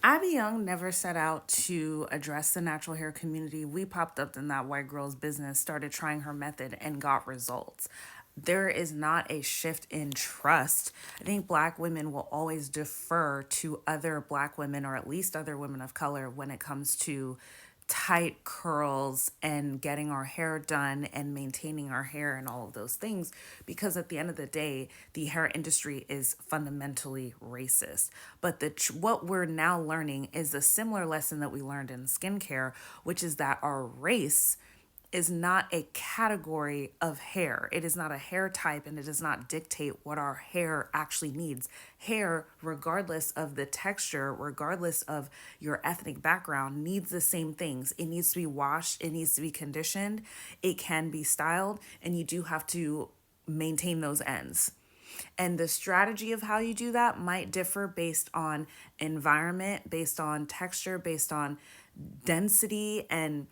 Abby Young never set out to address the natural hair community. We popped up in that white girl's business, started trying her method, and got results. There is not a shift in trust. I think black women will always defer to other black women, or at least other women of color, when it comes to tight curls and getting our hair done and maintaining our hair and all of those things, because at the end of the day the hair industry is fundamentally racist. But what we're now learning is a similar lesson that we learned in skincare, which is that our race is not a category of hair. It is not a hair type, and it does not dictate what our hair actually needs. Hair, regardless of the texture, regardless of your ethnic background, needs the same things. It needs to be washed, it needs to be conditioned, it can be styled, and you do have to maintain those ends. And the strategy of how you do that might differ based on environment, based on texture, based on density, and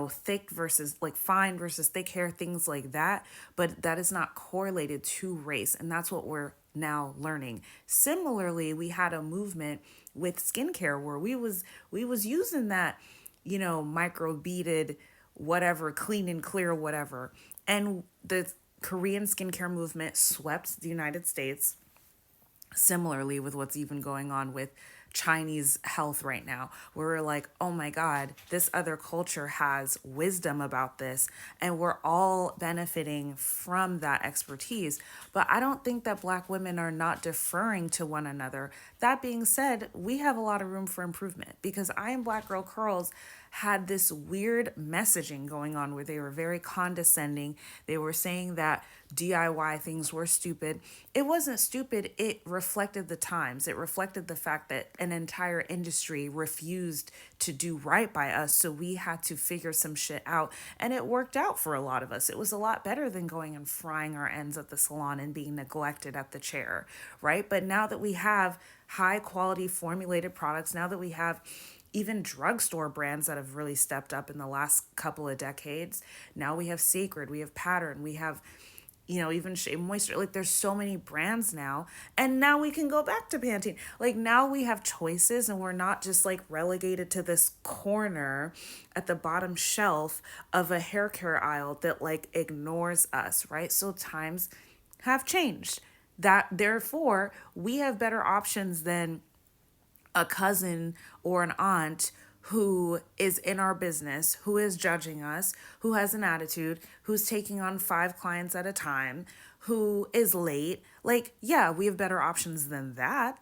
thick versus like fine versus thick hair, things like that. But that is not correlated to race. And that's what we're now learning. Similarly, we had a movement with skincare where we was using that, micro beaded, whatever, clean and clear, whatever. And the Korean skincare movement swept the United States. Similarly, with what's even going on with Chinese health right now, where we're like, oh my God, this other culture has wisdom about this, and we're all benefiting from that expertise. But I don't think that black women are not deferring to one another. That being said, we have a lot of room for improvement, because I Am Black Girl Curls had this weird messaging going on where they were very condescending. They were saying that DIY things were stupid. It wasn't stupid. It reflected the times. It reflected the fact that an entire industry refused to do right by us. So we had to figure some shit out. And it worked out for a lot of us. It was a lot better than going and frying our ends at the salon and being neglected at the chair, right? But now that we have high quality formulated products, now that we have even drugstore brands that have really stepped up in the last couple of decades. Now we have Sacred, we have Pattern, we have, even Shea Moisture. Like, there's so many brands now. And now we can go back to Pantene. Like, now we have choices, and we're not just like relegated to this corner at the bottom shelf of a hair care aisle that like ignores us, right? So times have changed. That therefore we have better options than a cousin or an aunt who is in our business, who is judging us, who has an attitude, who's taking on 5 clients at a time, who is late. Like, yeah, we have better options than that.